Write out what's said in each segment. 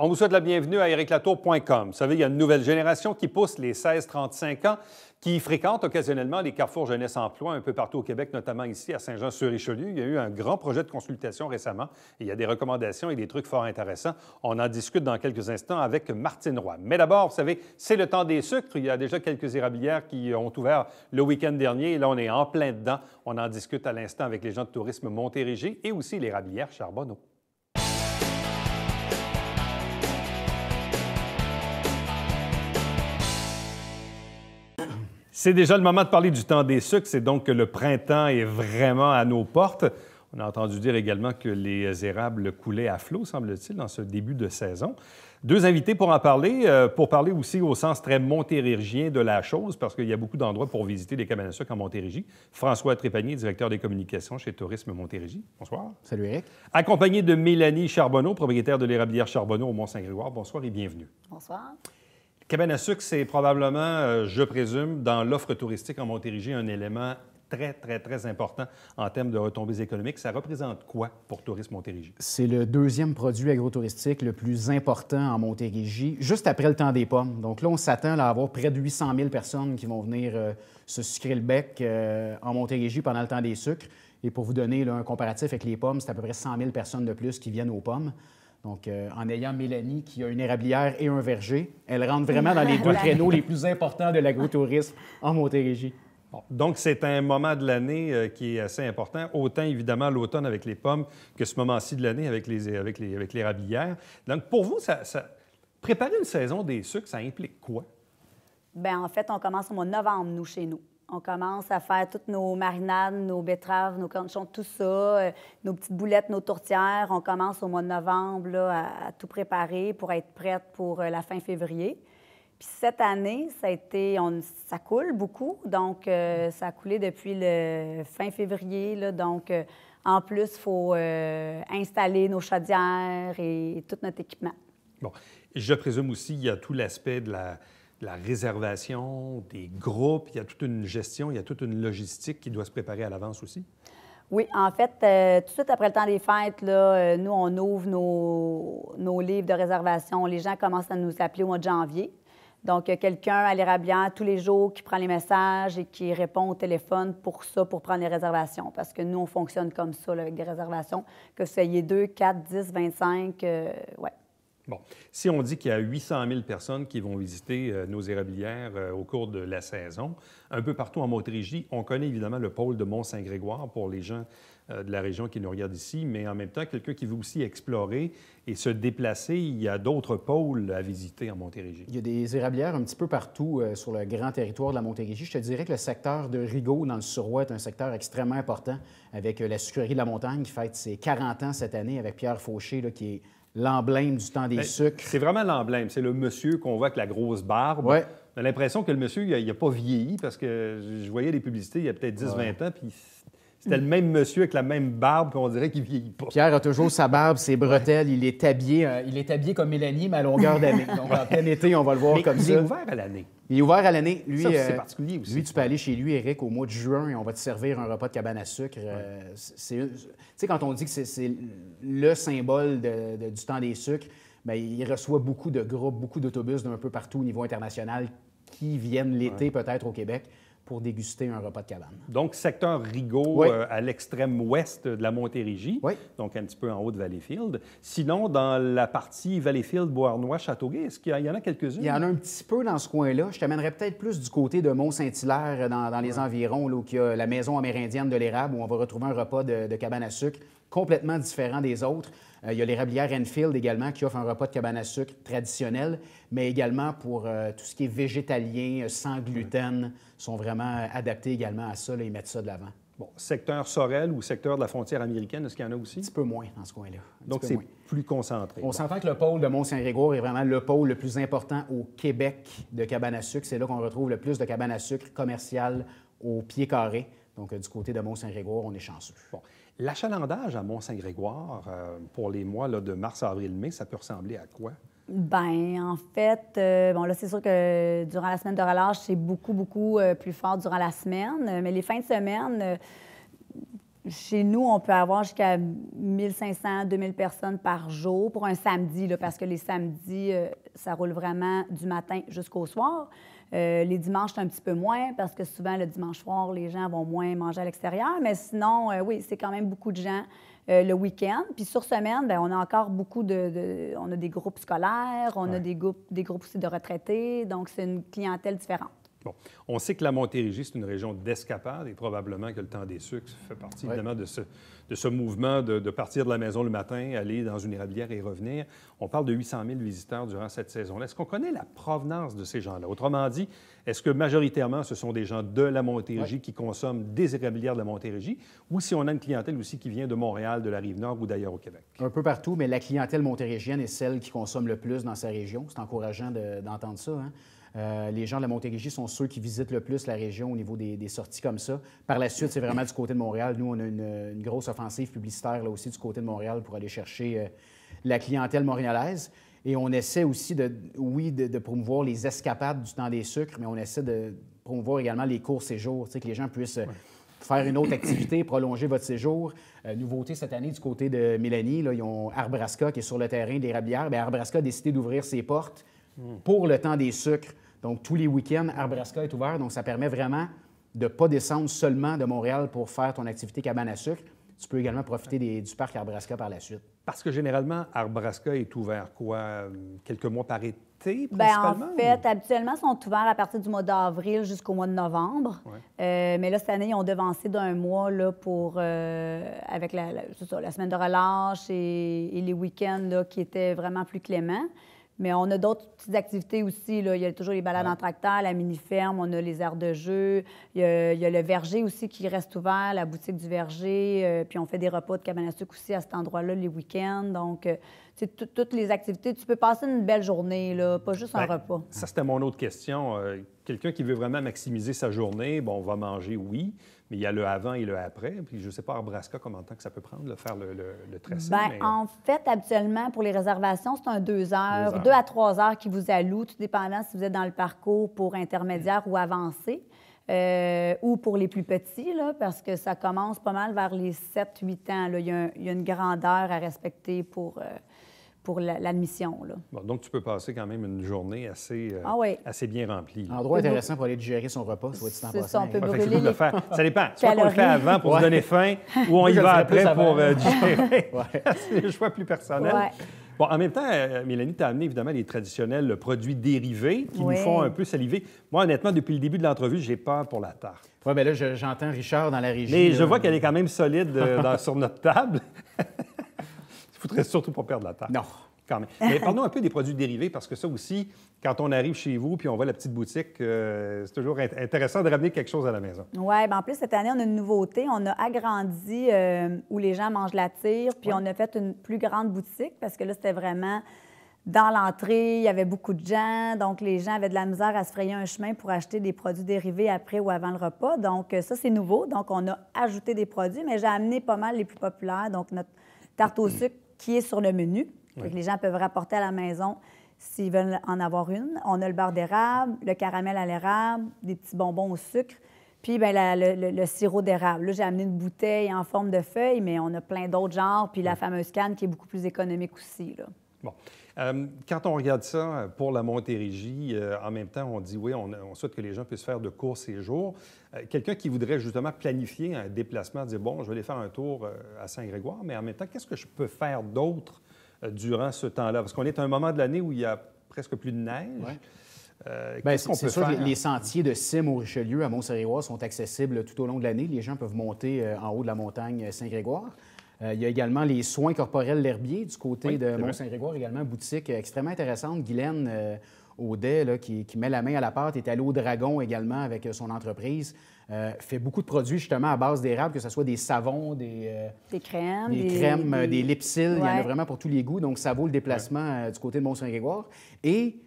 On vous souhaite la bienvenue à ericlatour.com. Vous savez, il y a une nouvelle génération qui pousse les 16-35 ans, qui fréquentent occasionnellement les carrefours jeunesse-emploi un peu partout au Québec, notamment ici à Saint-Jean-sur-Richelieu. Il y a eu un grand projet de consultation récemment et il y a des recommandations et des trucs fort intéressants. On en discute dans quelques instants avec Martine Roy. Mais d'abord, vous savez, c'est le temps des sucres. Il y a déjà quelques érablières qui ont ouvert le week-end dernier et là, on est en plein dedans. On en discute à l'instant avec les gens de Tourisme Montérégie et aussi l'érablière Charbonneau. C'est déjà le moment de parler du temps des sucres. C'est donc que le printemps est vraiment à nos portes. On a entendu dire également que les érables coulaient à flot, semble-t-il, dans ce début de saison. Deux invités pour en parler, pour parler aussi au sens très montérégien de la chose, parce qu'il y a beaucoup d'endroits pour visiter des cabanes à sucre en Montérégie. François Trépanier, directeur des communications chez Tourisme Montérégie. Bonsoir. Salut, Eric. Accompagné de Mélanie Charbonneau, propriétaire de l'érablière Charbonneau au Mont-Saint-Grégoire. Bonsoir et bienvenue. Bonsoir. Cabane à sucre, c'est probablement, je présume, dans l'offre touristique en Montérégie, un élément très important en termes de retombées économiques. Ça représente quoi pour Tourisme Montérégie? C'est le deuxième produit agrotouristique le plus important en Montérégie, juste après le temps des pommes. Donc là, on s'attend à avoir près de 800 000 personnes qui vont venir se sucrer le bec en Montérégie pendant le temps des sucres. Et pour vous donner là, un comparatif avec les pommes, c'est à peu près 100 000 personnes de plus qui viennent aux pommes. Donc, en ayant Mélanie qui a une érablière et un verger, elle rentre vraiment dans les deux créneaux les plus importants de l'agrotourisme en Montérégie. Bon, donc, c'est un moment de l'année qui est assez important, autant évidemment l'automne avec les pommes que ce moment-ci de l'année avec l'érablière. Donc, pour vous, préparer une saison des sucres, ça implique quoi? Bien, en fait, on commence au mois de novembre, nous, chez nous. On commence à faire toutes nos marinades, nos betteraves, nos cornichons, tout ça, nos petites boulettes, nos tourtières. On commence au mois de novembre là, à tout préparer pour être prête pour la fin février. Puis cette année, ça coule beaucoup. Donc, ça a coulé depuis le fin février. Là, donc, en plus, il faut installer nos chaudières et tout notre équipement. Bon. Je présume aussi qu'il y a tout l'aspect de la réservation, des groupes, il y a toute une gestion, il y a toute une logistique qui doit se préparer à l'avance aussi? Oui, en fait, tout de suite après le temps des fêtes, là, nous, on ouvre nos livres de réservation. Les gens commencent à nous appeler au mois de janvier. Donc, quelqu'un à l'érablière tous les jours qui prend les messages et qui répond au téléphone pour prendre les réservations. Parce que nous, on fonctionne comme ça, là, avec des réservations, que vous soyez 2, 4, 10, 25, ouais. Bon, si on dit qu'il y a 800 000 personnes qui vont visiter nos érablières au cours de la saison, un peu partout en Montérégie, on connaît évidemment le pôle de Mont-Saint-Grégoire pour les gens de la région qui nous regardent ici, mais en même temps, quelqu'un qui veut aussi explorer et se déplacer, il y a d'autres pôles à visiter en Montérégie. Il y a des érablières un petit peu partout sur le grand territoire de la Montérégie. Je te dirais que le secteur de Rigaud, dans le Suroît, est un secteur extrêmement important, avec la sucrerie de la montagne qui fête ses 40 ans cette année, avec Pierre Fauché, là, qui est l'emblème du temps des sucres. C'est vraiment l'emblème. C'est le monsieur qu'on voit avec la grosse barbe. Ouais. On a l'impression que le monsieur, il n'a pas vieilli parce que je voyais des publicités il y a peut-être 10-20 ans, puis c'était le même monsieur avec la même barbe qu'on dirait qu'il ne vieillit pas. Pierre a toujours sa barbe, ses bretelles. Il est habillé comme Mélanie, mais à longueur d'année. Donc, en plein été, on va le voir mais comme il ça. Il est ouvert à l'année. Il est ouvert à l'année. Lui, c'est particulier aussi. Lui, tu peux aller chez lui, Eric, au mois de juin et on va te servir un repas de cabane à sucre. Tu sais, quand on dit que c'est le symbole du temps des sucres, bien, il reçoit beaucoup de groupes, beaucoup d'autobus d'un peu partout au niveau international qui viennent l'été peut-être au Québec pour déguster un repas de cabane. Donc, secteur Rigaud, oui. À l'extrême ouest de la Montérégie, oui. Donc un petit peu en haut de Valleyfield. Sinon, dans la partie Valleyfield, Beauharnois, Châteauguay, est-ce qu'il y en a quelques-unes? Il y en a un petit peu dans ce coin-là. Je t'amènerais peut-être plus du côté de Mont-Saint-Hilaire, dans les environs, là, où il y a la maison amérindienne de l'érable, où on va retrouver un repas de cabane à sucre complètement différent des autres. Il y a l'érablière Enfield également qui offre un repas de cabane à sucre traditionnel, mais également pour tout ce qui est végétalien, sans gluten, sont vraiment adaptés également à ça. Là, ils mettent ça de l'avant. Bon, secteur Sorel ou secteur de la frontière américaine, est-ce qu'il y en a aussi? Un petit peu moins dans ce coin-là. Donc, c'est plus concentré. On s'entend que le pôle de Mont-Saint-Grégoire est vraiment le pôle le plus important au Québec de cabane à sucre. C'est là qu'on retrouve le plus de cabane à sucre commerciales au pied carré. Donc, du côté de Mont-Saint-Grégoire, on est chanceux. Bon. L'achalandage à Mont-Saint-Grégoire, pour les mois là, de mars, avril, mai, ça peut ressembler à quoi? Bien, en fait, bon, là, c'est sûr que durant la semaine de relâche, c'est beaucoup plus fort durant la semaine. Mais les fins de semaine, chez nous, on peut avoir jusqu'à 1500, 2000 personnes par jour pour un samedi, là, parce que les samedis, ça roule vraiment du matin jusqu'au soir. Les dimanches, c'est un petit peu moins parce que souvent, le dimanche soir, les gens vont moins manger à l'extérieur. Mais sinon, oui, c'est quand même beaucoup de gens le week-end. Puis sur semaine, bien, on a encore beaucoup on a des groupes scolaires, on a des groupes aussi de retraités. Donc, c'est une clientèle différente. Bon, on sait que la Montérégie, c'est une région d'escapade et probablement que le temps des sucres fait partie évidemment de ce mouvement de partir de la maison le matin, aller dans une érablière et revenir. On parle de 800 000 visiteurs durant cette saison-là. Est-ce qu'on connaît la provenance de ces gens-là? Autrement dit, est-ce que majoritairement, ce sont des gens de la Montérégie qui consomment des érablières de la Montérégie ou si on a une clientèle aussi qui vient de Montréal, de la Rive-Nord ou d'ailleurs au Québec? Un peu partout, mais la clientèle montérégienne est celle qui consomme le plus dans sa région. C'est encourageant d'entendre ça, hein? Les gens de la Montérégie sont ceux qui visitent le plus la région au niveau des sorties comme ça. Par la suite, c'est vraiment du côté de Montréal. Nous, on a une grosse offensive publicitaire là aussi du côté de Montréal pour aller chercher la clientèle montréalaise. Et on essaie aussi de promouvoir les escapades du temps des sucres, mais on essaie de promouvoir également les courts séjours, tu sais, que les gens puissent faire une autre activité, prolonger votre séjour. Nouveauté cette année du côté de Mélanie, là, ils ont Arbraska qui est sur le terrain des Érablières. Bien, Arbraska a décidé d'ouvrir ses portes pour le temps des sucres. Donc, tous les week-ends, Arbraska est ouvert. Donc, ça permet vraiment de ne pas descendre seulement de Montréal pour faire ton activité cabane à sucre. Tu peux également profiter du parc Arbraska par la suite. Parce que généralement, Arbraska est ouvert quelques mois par été, Bien, principalement? en fait, habituellement, ils sont ouverts à partir du mois d'avril jusqu'au mois de novembre. Mais là, cette année, ils ont devancé d'un mois là, avec la semaine de relâche et les week-ends là, qui étaient vraiment plus cléments. Mais on a d'autres petites activités aussi. Là. Il y a toujours les balades en tracteur, la mini-ferme, on a les aires de jeu. Il y a le verger aussi qui reste ouvert, la boutique du verger. Puis on fait des repas de cabane à sucre aussi à cet endroit-là les week-ends. Donc, toutes les activités. Tu peux passer une belle journée, là, pas juste un repas. Ça, c'était mon autre question. Quelqu'un qui veut vraiment maximiser sa journée, bon, on va manger, oui, mais il y a le avant et le après. Puis je ne sais pas, Arbraska, combien de temps que ça peut prendre, faire le tracé? Bien, en fait, habituellement, pour les réservations, c'est un 2 heures, 2 à 3 heures qui vous allouent, tout dépendant si vous êtes dans le parcours pour intermédiaire ou avancé, ou pour les plus petits, là, parce que ça commence pas mal vers les 7-8 ans. Là. Il y a une grandeur à respecter pour l'admission. Bon, donc, tu peux passer quand même une journée assez bien remplie. Endroit intéressant pour aller digérer son repas, soit dit en passant. Ça, on peut brûler les ça dépend. Soit qu'on le fait avant pour se donner faim, ou on y va après pour digérer. C'est le choix plus personnel. Bon, en même temps, Mélanie, tu as amené évidemment les traditionnels produits dérivés qui nous font un peu saliver. Moi, honnêtement, depuis le début de l'entrevue, j'ai peur pour la tarte. Oui, bien là, j'entends Richard dans la régie. Mais je vois qu'elle est quand même solide sur notre table. Il ne faudrait surtout pas perdre la tarte. Non. Quand même. Mais parlons un peu des produits dérivés, parce que ça aussi, quand on arrive chez vous puis on voit la petite boutique, c'est toujours intéressant de ramener quelque chose à la maison. Oui, bien en plus, cette année, on a une nouveauté. On a agrandi où les gens mangent la tire, puis on a fait une plus grande boutique, parce que là, c'était vraiment dans l'entrée, il y avait beaucoup de gens, donc les gens avaient de la misère à se frayer un chemin pour acheter des produits dérivés après ou avant le repas. Donc ça, c'est nouveau. Donc, on a ajouté des produits, mais j'ai amené pas mal les plus populaires. Donc, notre tarte au sucre qui est sur le menu. Que les gens peuvent rapporter à la maison s'ils veulent en avoir une. On a le beurre d'érable, le caramel à l'érable, des petits bonbons au sucre, puis bien, le sirop d'érable. Là, j'ai amené une bouteille en forme de feuille, mais on a plein d'autres genres, puis la fameuse canne qui est beaucoup plus économique aussi. Là. Bon. Quand on regarde ça pour la Montérégie, en même temps, on dit oui, on souhaite que les gens puissent faire de courts séjours. Quelqu'un qui voudrait justement planifier un déplacement, dire bon, je vais aller faire un tour à Saint-Grégoire, mais en même temps, qu'est-ce que je peux faire d'autre durant ce temps-là? Parce qu'on est à un moment de l'année où il y a presque plus de neige. Qu'est-ce qu'on peut faire? C'est sûr que les sentiers de Cime au Richelieu à Mont-Saint-Grégoire sont accessibles tout au long de l'année. Les gens peuvent monter en haut de la montagne Saint-Grégoire. Il y a également les soins corporels L'Herbier du côté de Mont-Saint-Grégoire, également boutique extrêmement intéressante. Guylaine Audet, là, qui met la main à la pâte, est allée au Dragon également avec son entreprise. Fait beaucoup de produits justement à base d'érable, que ce soit des savons, des crèmes, des lipsils. Il y en a vraiment pour tous les goûts. Donc, ça vaut le déplacement du côté de Mont-Saint-Grégoire. Et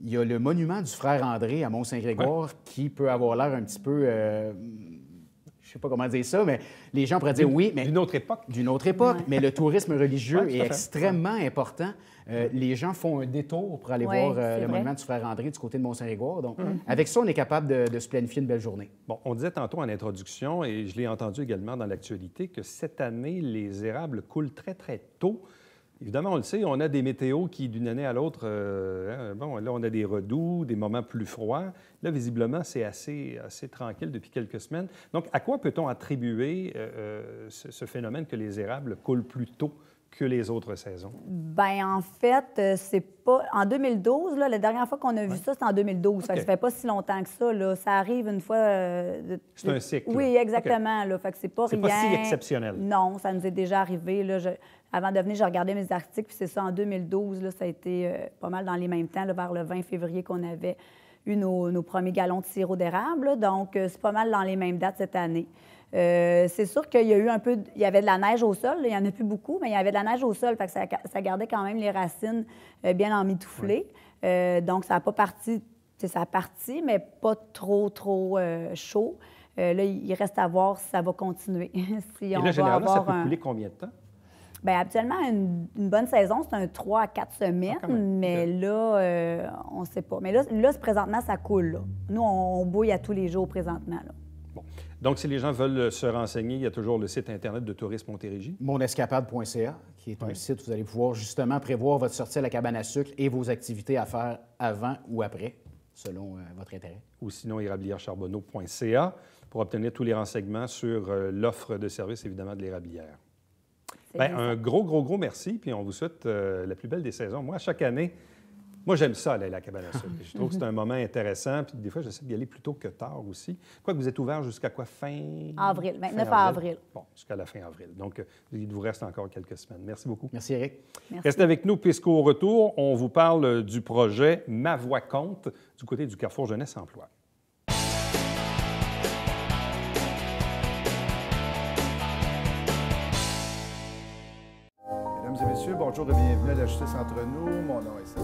il y a le monument du frère André à Mont-Saint-Grégoire qui peut avoir l'air un petit peu... sais pas comment dire ça, mais les gens pourraient dire oui, mais... D'une autre époque. D'une autre époque, mais le tourisme religieux Ouais, tout à est fait. extrêmement important. Les gens font un détour pour aller Oui, voir c'est le vrai. monument du Frère André du côté de Mont-Saint-Grégoire. Donc, avec ça, on est capable de se planifier une belle journée. Bon, on disait tantôt en introduction, et je l'ai entendu également dans l'actualité, que cette année, les érables coulent très, très tôt. Évidemment, on le sait, on a des météos qui, d'une année à l'autre, bon, là, on a des redoux, des moments plus froids. Là, visiblement, c'est assez tranquille depuis quelques semaines. Donc, à quoi peut-on attribuer ce phénomène que les érables coulent plus tôt que les autres saisons? Bien, en fait, c'est pas... En 2012, là, la dernière fois qu'on a vu ça, c'était en 2012. Fait que ça fait pas si longtemps que ça. Là. Ça arrive une fois... C'est un cycle. Oui, exactement. Là. Fait que c'est pas C'est rien... pas si exceptionnel. Non, ça nous est déjà arrivé. Là. Avant de venir, j'ai regardé mes articles, puis c'est ça, en 2012, là, ça a été pas mal dans les mêmes temps, là, vers le 20 février qu'on avait eu nos premiers gallons de sirop d'érable. Là. Donc, c'est pas mal dans les mêmes dates cette année. C'est sûr qu'il y a eu un peu... Il y avait de la neige au sol. Là. Il n'y en a plus beaucoup, mais il y avait de la neige au sol. Fait que ça gardait quand même les racines bien emmitouflées. Donc, ça n'a pas parti... Ça a parti, mais pas trop chaud. Là, il reste à voir si ça va continuer. Si Et on là, va généralement, ça avoir peut couler combien de temps? Bien, habituellement, une bonne saison, c'est un 3 à 4 semaines, quand même. mais OK. là, on ne sait pas. Mais là, présentement, ça coule. Là. Nous, on bouille à tous les jours présentement. Là. Bon. Donc, si les gens veulent se renseigner, il y a toujours le site Internet de Tourisme Montérégie. Monescapade.ca, qui est un site où vous allez pouvoir justement prévoir votre sortie à la cabane à sucre et vos activités à faire avant ou après, selon votre intérêt. Ou sinon érablièrecharbonneau.ca pour obtenir tous les renseignements sur l'offre de service, évidemment, de l'érablière. C'est Bien, bien un ça. gros merci, puis on vous souhaite la plus belle des saisons. Moi, chaque année, j'aime ça, aller à la cabane à sucre. Je trouve que c'est un moment intéressant, puis des fois, j'essaie d'y aller plus tôt que tard aussi. Quoi que vous êtes ouvert jusqu'à quoi, fin... Avril, 29 fin avril. Bon, jusqu'à la fin avril. Donc, il vous reste encore quelques semaines. Merci beaucoup. Merci, Eric. Merci. Restez avec nous, puisqu'au retour, on vous parle du projet Ma Voix compte du côté du Carrefour Jeunesse Emploi. Mesdames et messieurs, bonjour et bienvenue à la Justice entre nous. Mon nom est Serge.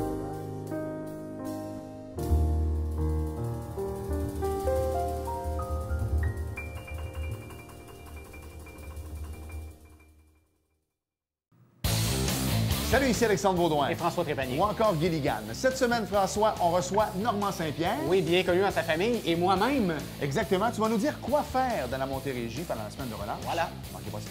Salut, ici Alexandre Baudouin. Et François Trépanier. Ou encore Guy Ligan. Cette semaine, François, on reçoit Normand Saint-Pierre. Oui, bien connu dans sa famille et moi-même. Exactement. Tu vas nous dire quoi faire dans la Montérégie pendant la semaine de relâche. Voilà. Manquez pas ça.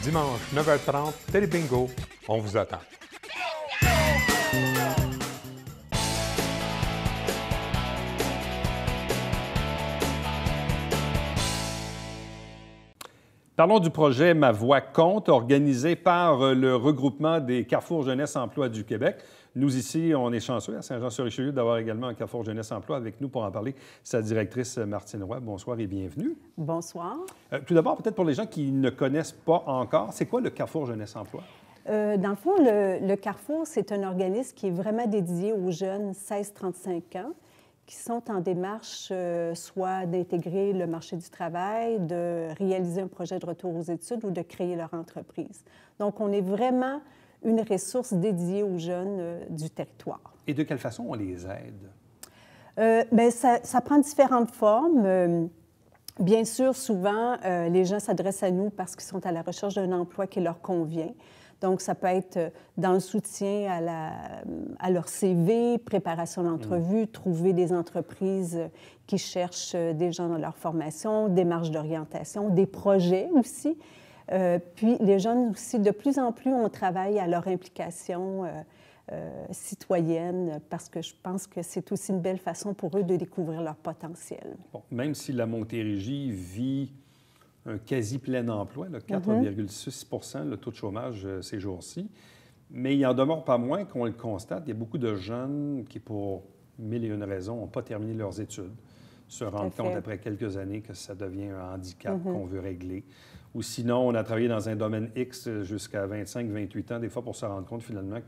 Dimanche, 9h30, Télé Bingo, on vous attend. Parlons du projet Ma Voix compte, organisé par le regroupement des Carrefour Jeunesse Emploi du Québec. Nous, ici, on est chanceux à Saint-Jean-sur-Richelieu d'avoir également un Carrefour Jeunesse Emploi avec nous pour en parler. Sa directrice, Martine Roy. Bonsoir et bienvenue. Bonsoir. Tout d'abord, peut-être pour les gens qui ne connaissent pas encore, c'est quoi le Carrefour Jeunesse Emploi? Dans le fond, le Carrefour, c'est un organisme qui est vraiment dédié aux jeunes 16-35 ans qui sont en démarche soit d'intégrer le marché du travail, de réaliser un projet de retour aux études ou de créer leur entreprise. Donc, on est vraiment une ressource dédiée aux jeunes du territoire. Et de quelle façon on les aide? Bien, ça prend différentes formes. Bien sûr, souvent, les gens s'adressent à nous parce qu'ils sont à la recherche d'un emploi qui leur convient. Donc, ça peut être dans le soutien à leur CV, préparation d'entrevue, trouver des entreprises qui cherchent des gens dans leur formation, démarches d'orientation, des projets aussi. Puis, les jeunes aussi, de plus en plus, on travaille à leur implication citoyenne parce que je pense que c'est aussi une belle façon pour eux de découvrir leur potentiel. Bon, même si la Montérégie vit un quasi plein emploi, 4,6 le taux de chômage ces jours-ci. Mais il n'en demeure pas moins qu'on le constate. Il y a beaucoup de jeunes qui, pour mille et une raisons, n'ont pas terminé leurs études, se rendent compte après quelques années que ça devient un handicap qu'on veut régler. ou sinon, on a travaillé dans un domaine X jusqu'à 25, 28 ans, des fois pour se rendre compte finalement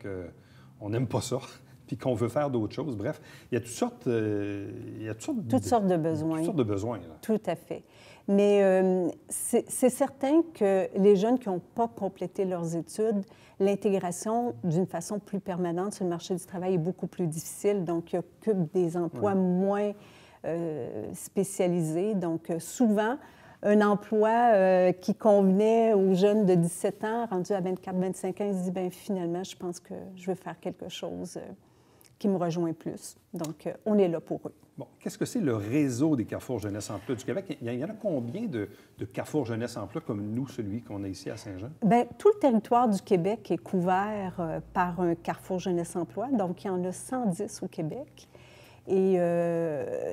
qu'on n'aime pas ça, puis qu'on veut faire d'autres choses. Bref, il y a toutes sortes, Toutes sortes de besoins. Toutes sortes de besoins, là. Tout à fait. Mais c'est certain que les jeunes qui n'ont pas complété leurs études, l'intégration d'une façon plus permanente sur le marché du travail est beaucoup plus difficile. Donc, ils occupent des emplois moins spécialisés. Donc, souvent, un emploi qui convenait aux jeunes de 17 ans, rendus à 24, 25 ans, ils se disent, bien, finalement, je pense que je veux faire quelque chose qui me rejoint plus. Donc, on est là pour eux. Bon, qu'est-ce que c'est le réseau des Carrefour Jeunesse Emploi du Québec? Il y en a combien de Carrefour Jeunesse Emploi comme nous, celui qu'on a ici à Saint-Jean? Bien, tout le territoire du Québec est couvert par un Carrefour Jeunesse Emploi. Donc, il y en a 110 au Québec. Et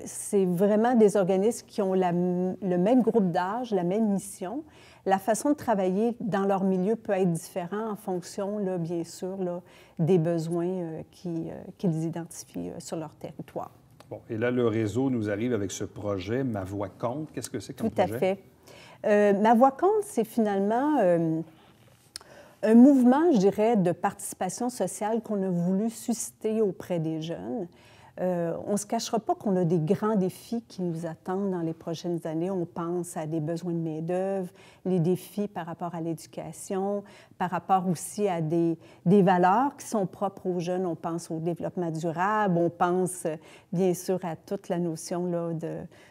c'est vraiment des organismes qui ont le même groupe d'âge, la même mission. La façon de travailler dans leur milieu peut être différente en fonction, là, bien sûr, là, des besoins qu'ils identifient sur leur territoire. Bon, et là, le réseau nous arrive avec ce projet Ma Voix compte. Qu'est-ce que c'est comme projet? projet? Tout à fait. Ma Voix compte, c'est finalement un mouvement, je dirais, de participation sociale qu'on a voulu susciter auprès des jeunes. On ne se cachera pas qu'on a des grands défis qui nous attendent dans les prochaines années. On pense à des besoins de main-d'œuvre, les défis par rapport à l'éducation, par rapport aussi à des valeurs qui sont propres aux jeunes. On pense au développement durable, on pense bien sûr à toute la notion là,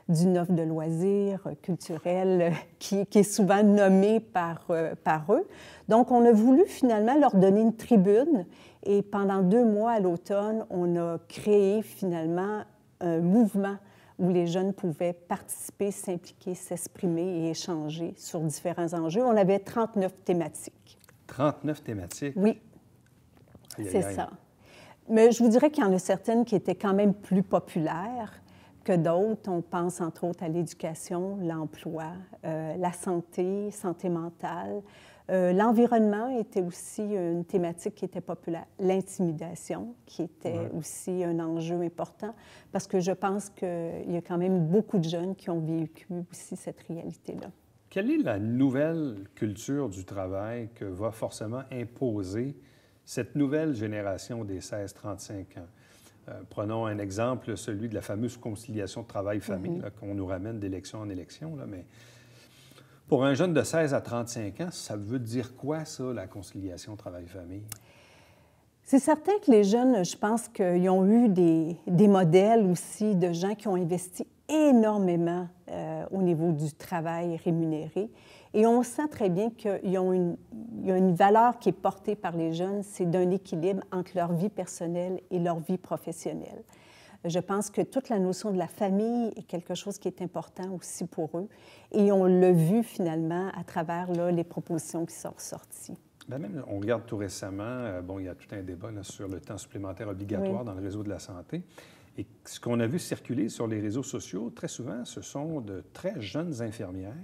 d'une offre de loisirs culturels qui est souvent nommée par eux. Donc, on a voulu finalement leur donner une tribune. Et pendant 2 mois à l'automne, on a créé finalement un mouvement où les jeunes pouvaient participer, s'impliquer, s'exprimer et échanger sur différents enjeux. On avait 39 thématiques. 39 thématiques? Oui, c'est ça. Mais je vous dirais qu'il y en a certaines qui étaient quand même plus populaires que d'autres. On pense entre autres à l'éducation, l'emploi, la santé, santé mentale. L'environnement était aussi une thématique qui était populaire. L'intimidation, qui était aussi un enjeu important, parce que je pense qu'il y a quand même beaucoup de jeunes qui ont vécu aussi cette réalité-là. Quelle est la nouvelle culture du travail que va forcément imposer cette nouvelle génération des 16-35 ans? Prenons un exemple, celui de la fameuse conciliation travail-famille, qu'on nous ramène d'élection en élection, là, mais... Pour un jeune de 16 à 35 ans, ça veut dire quoi, ça, la conciliation travail-famille? C'est certain que les jeunes, je pense qu'ils ont eu des modèles aussi de gens qui ont investi énormément au niveau du travail rémunéré. Et on sent très bien qu'il y a une valeur qui est portée par les jeunes, c'est d'un équilibre entre leur vie personnelle et leur vie professionnelle. Je pense que toute la notion de la famille est quelque chose qui est important aussi pour eux. Et on l'a vu finalement à travers là, les propositions qui sont ressorties. Bien, même, on regarde tout récemment, bon, il y a tout un débat là, sur le temps supplémentaire obligatoire dans le réseau de la santé. Et ce qu'on a vu circuler sur les réseaux sociaux, très souvent, ce sont de très jeunes infirmières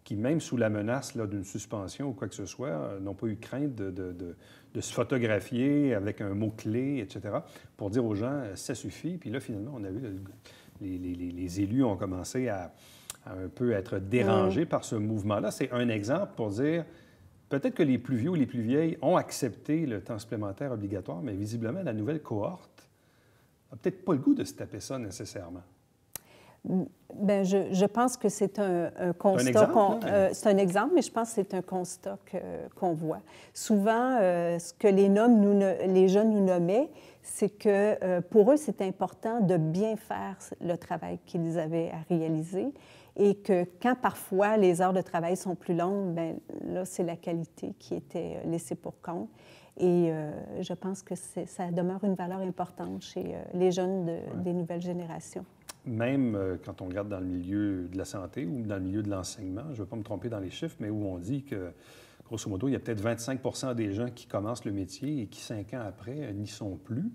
qui, même sous la menace d'une suspension ou quoi que ce soit, n'ont pas eu crainte de se photographier avec un mot-clé, etc., pour dire aux gens « ça suffit ». Puis là, finalement, on a vu les élus ont commencé à un peu être dérangés par ce mouvement-là. C'est un exemple pour dire peut-être que les plus vieux ou les plus vieilles ont accepté le temps supplémentaire obligatoire, mais visiblement, la nouvelle cohorte n'a peut-être pas le goût de se taper ça nécessairement. Bien, je pense que c'est un constat. C'est un exemple, mais je pense que c'est un constat qu'on voit. Souvent, ce que les jeunes nous nommaient, c'est que pour eux, c'est important de bien faire le travail qu'ils avaient à réaliser et que quand parfois les heures de travail sont plus longues, bien là, c'est la qualité qui était laissée pour compte. Et je pense que ça demeure une valeur importante chez les jeunes des nouvelles générations. Même quand on regarde dans le milieu de la santé ou dans le milieu de l'enseignement, je ne veux pas me tromper dans les chiffres, mais où on dit que, grosso modo, il y a peut-être 25 % des gens qui commencent le métier et qui, 5 ans après, n'y sont plus.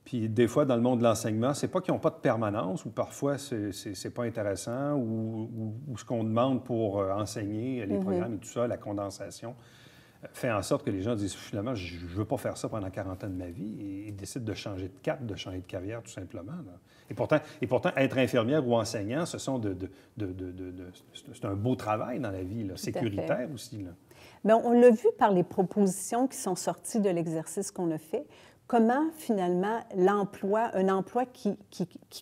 Puis des fois, dans le monde de l'enseignement, c'est pas qu'ils n'ont pas de permanence ou parfois c'est pas intéressant ou ce qu'on demande pour enseigner les programmes et tout ça, la condensation, fait en sorte que les gens disent finalement, je ne veux pas faire ça pendant 40 ans de ma vie et ils décident de changer de cap, de changer de carrière tout simplement. Là. Et pourtant, être infirmière ou enseignant, ce sont c'est un beau travail dans la vie, là, sécuritaire aussi. Là. Bien, on l'a vu par les propositions qui sont sorties de l'exercice qu'on a fait, comment finalement l'emploi, un emploi qui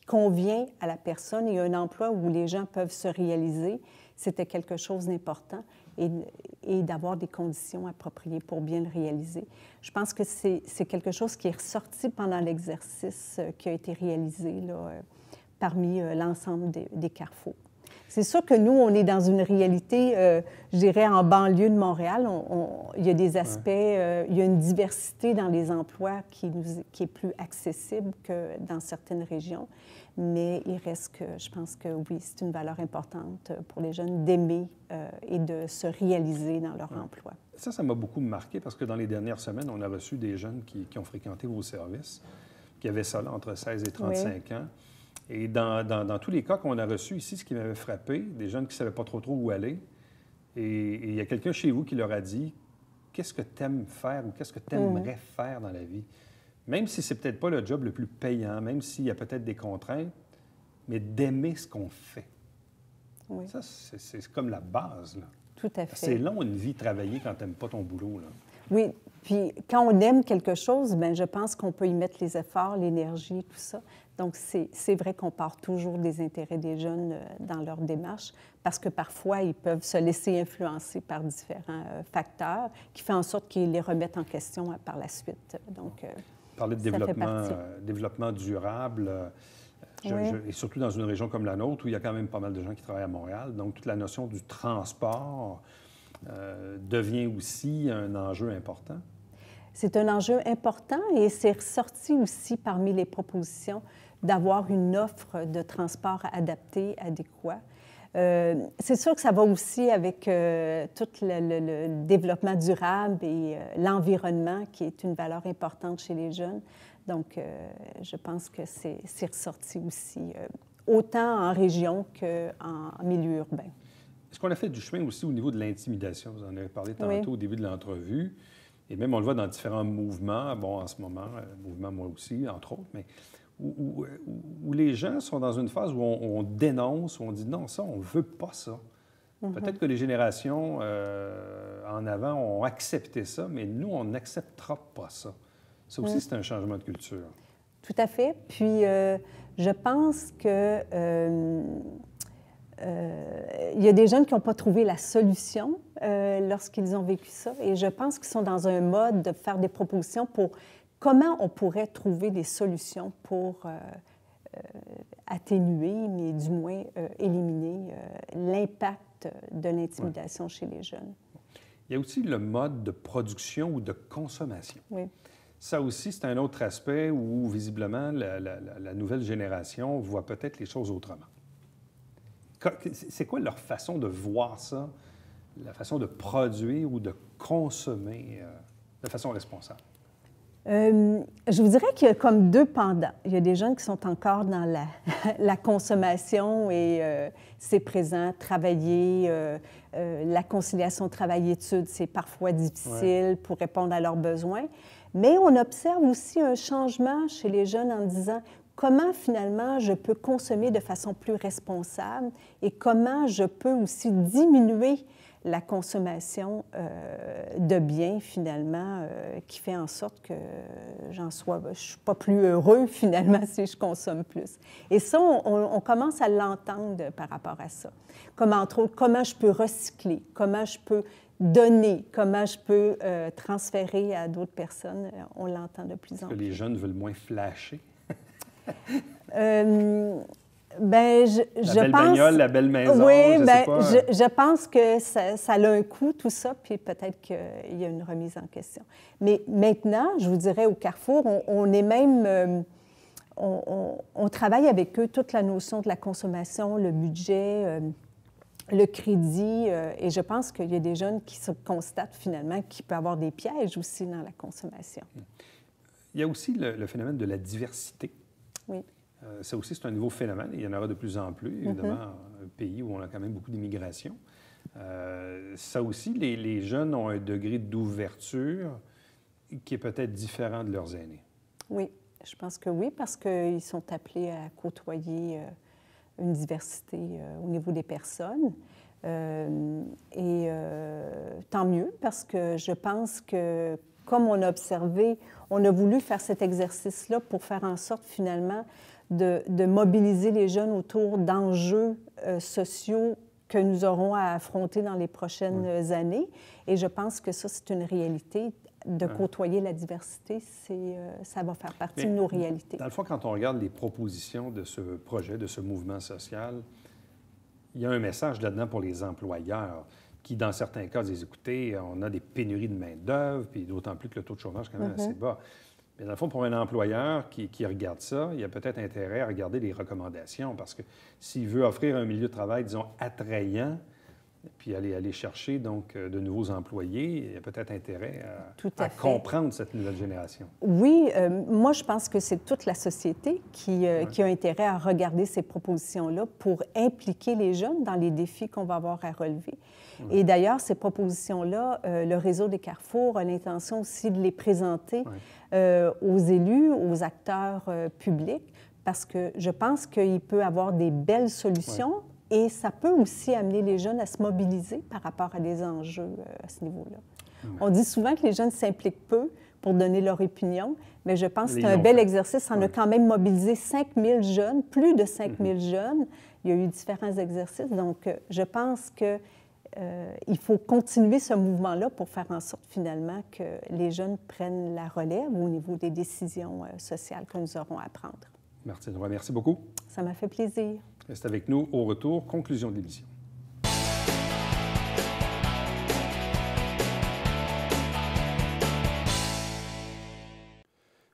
convient à la personne et un emploi où les gens peuvent se réaliser, c'était quelque chose d'important et d'avoir des conditions appropriées pour bien le réaliser. Je pense que c'est quelque chose qui est ressorti pendant l'exercice qui a été réalisé là, parmi l'ensemble des carrefours. C'est sûr que nous, on est dans une réalité, je dirais, en banlieue de Montréal. Il y a des aspects, il y a une diversité dans les emplois qui est plus accessible que dans certaines régions. Mais il reste que, je pense que oui, c'est une valeur importante pour les jeunes d'aimer et de se réaliser dans leur emploi. Ça m'a beaucoup marqué parce que dans les dernières semaines, on a reçu des jeunes qui ont fréquenté vos services, qui avaient ça là, entre 16 et 35 ans. Et dans tous les cas qu'on a reçus ici, ce qui m'avait frappé, des jeunes qui ne savaient pas trop où aller, et il y a quelqu'un chez vous qui leur a dit « Qu'est-ce que tu aimes faire ou qu'est-ce que tu aimerais faire dans la vie? » Même si c'est peut-être pas le job le plus payant, même s'il y a peut-être des contraintes, mais d'aimer ce qu'on fait. Oui. Ça, c'est comme la base, là. Tout à fait. C'est long, une vie, travailler quand tu n'aimes pas ton boulot, là. Oui, puis quand on aime quelque chose, bien, je pense qu'on peut y mettre les efforts, l'énergie, tout ça. Donc, c'est vrai qu'on part toujours des intérêts des jeunes dans leur démarche parce que parfois, ils peuvent se laisser influencer par différents facteurs qui font en sorte qu'ils les remettent en question par la suite. Donc, parler de développement durable, et surtout dans une région comme la nôtre où il y a quand même pas mal de gens qui travaillent à Montréal. Donc, toute la notion du transport devient aussi un enjeu important. C'est un enjeu important et c'est ressorti aussi parmi les propositions d'avoir une offre de transport adapté, adéquat. C'est sûr que ça va aussi avec tout le développement durable et l'environnement qui est une valeur importante chez les jeunes. Donc, je pense que c'est ressorti aussi, autant en région qu'en milieu urbain. Est-ce qu'on a fait du chemin aussi au niveau de l'intimidation? Vous en avez parlé tantôt au début de l'entrevue. Et même, on le voit dans différents mouvements, bon, en ce moment, mouvement moi aussi, entre autres, mais où les gens sont dans une phase où on dénonce, où on dit non, ça, on ne veut pas ça. Peut-être que les générations en avant ont accepté ça, mais nous, on n'acceptera pas ça. Ça aussi, c'est un changement de culture. Tout à fait. Puis, je pense que il y a des jeunes qui n'ont pas trouvé la solution lorsqu'ils ont vécu ça. Et je pense qu'ils sont dans un mode de faire des propositions pour comment on pourrait trouver des solutions pour atténuer, mais du moins éliminer l'impact de l'intimidation chez les jeunes. Il y a aussi le mode de production ou de consommation. Oui. Ça aussi, c'est un autre aspect où, visiblement, la nouvelle génération voit peut-être les choses autrement. C'est quoi leur façon de voir ça, la façon de produire ou de consommer de façon responsable? Je vous dirais qu'il y a comme deux pendants. Il y a des jeunes qui sont encore dans la consommation et c'est présent, travailler, la conciliation travail-études, c'est parfois difficile pour répondre à leurs besoins. Mais on observe aussi un changement chez les jeunes en disant comment finalement je peux consommer de façon plus responsable et comment je peux aussi diminuer la consommation de biens, finalement, qui fait en sorte que je ne suis pas plus heureux, finalement, si je consomme plus. Et ça, on commence à l'entendre par rapport à ça. Comme, entre autres, comment je peux recycler, comment je peux donner, comment je peux transférer à d'autres personnes. On l'entend de plus en plus. Est-ce que les jeunes veulent moins flasher? Bien, la belle bagnole, la belle maison, oui, je sais pas. Je pense que ça a un coût, tout ça, puis peut-être qu'il y a une remise en question. Mais maintenant, je vous dirais, au Carrefour, on est même... on travaille avec eux toute la notion de la consommation, le budget, le crédit, et je pense qu'il y a des jeunes qui se constatent finalement qu'il peut y avoir des pièges aussi dans la consommation. Il y a aussi le phénomène de la diversité. Oui. Ça aussi, c'est un nouveau phénomène. Il y en aura de plus en plus, évidemment, un pays où on a quand même beaucoup d'immigration. Ça aussi, les jeunes ont un degré d'ouverture qui est peut-être différent de leurs aînés. Oui, je pense que oui, parce qu'ils sont appelés à côtoyer une diversité au niveau des personnes. Tant mieux, parce que je pense que, comme on a observé, on a voulu faire cet exercice-là pour faire en sorte, finalement, de mobiliser les jeunes autour d'enjeux sociaux que nous aurons à affronter dans les prochaines années. Et je pense que ça, c'est une réalité. De côtoyer la diversité, ça va faire partie de nos réalités. Dans le fond, quand on regarde les propositions de ce projet, de ce mouvement social, il y a un message là-dedans pour les employeurs qui, dans certains cas, disent, écoutez, on a des pénuries de main-d'œuvre, puis d'autant plus que le taux de chômage est quand même assez bas. Mais dans le fond, pour un employeur qui regarde ça, il a peut-être intérêt à regarder les recommandations, parce que s'il veut offrir un milieu de travail, disons, attrayant, puis aller chercher donc de nouveaux employés, il y a peut-être intérêt à comprendre cette nouvelle génération. Oui, moi je pense que c'est toute la société qui a intérêt à regarder ces propositions-là pour impliquer les jeunes dans les défis qu'on va avoir à relever. Et d'ailleurs, ces propositions-là, le réseau des Carrefours a l'intention aussi de les présenter aux élus, aux acteurs publics, parce que je pense qu'il peut y avoir des belles solutions. Et ça peut aussi amener les jeunes à se mobiliser par rapport à des enjeux à ce niveau-là. On dit souvent que les jeunes s'impliquent peu pour donner leur opinion, mais je pense que c'est un bel exercice. On a quand même mobilisé 5 000 jeunes, plus de 5 000 jeunes. Il y a eu différents exercices. Donc, je pense qu'il faut continuer ce mouvement-là pour faire en sorte, finalement, que les jeunes prennent la relève au niveau des décisions sociales que nous aurons à prendre. Martine Roy, merci beaucoup. Ça m'a fait plaisir. Reste avec nous au retour, conclusion de l'émission.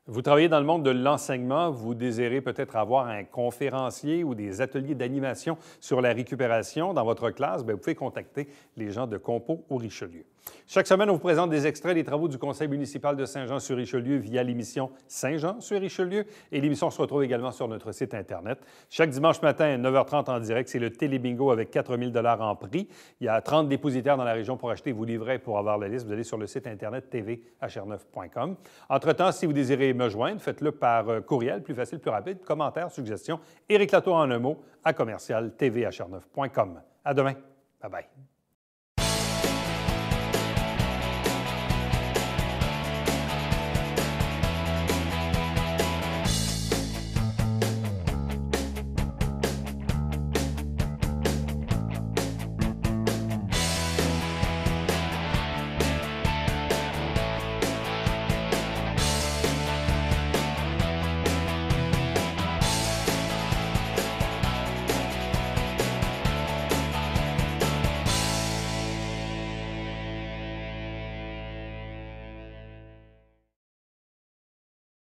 Vous travaillez dans le monde de l'enseignement, vous désirez peut-être avoir un conférencier ou des ateliers d'animation sur la récupération dans votre classe, bien, vous pouvez contacter les gens de Compo au Richelieu. Chaque semaine, on vous présente des extraits des travaux du Conseil municipal de Saint-Jean-sur-Richelieu via l'émission Saint-Jean-sur-Richelieu et l'émission se retrouve également sur notre site Internet. Chaque dimanche matin à 9h30 en direct, c'est le Télébingo avec 4 000 $ en prix. Il y a 30 dépositaires dans la région pour acheter vos livrets et pour avoir la liste. Vous allez sur le site Internet tvhr9.com. Entre-temps, si vous désirez me joindre, faites-le par courriel, plus facile, plus rapide, commentaires, suggestions. Éric Latour en un mot à commercial tvhr9.com. À demain. Bye-bye.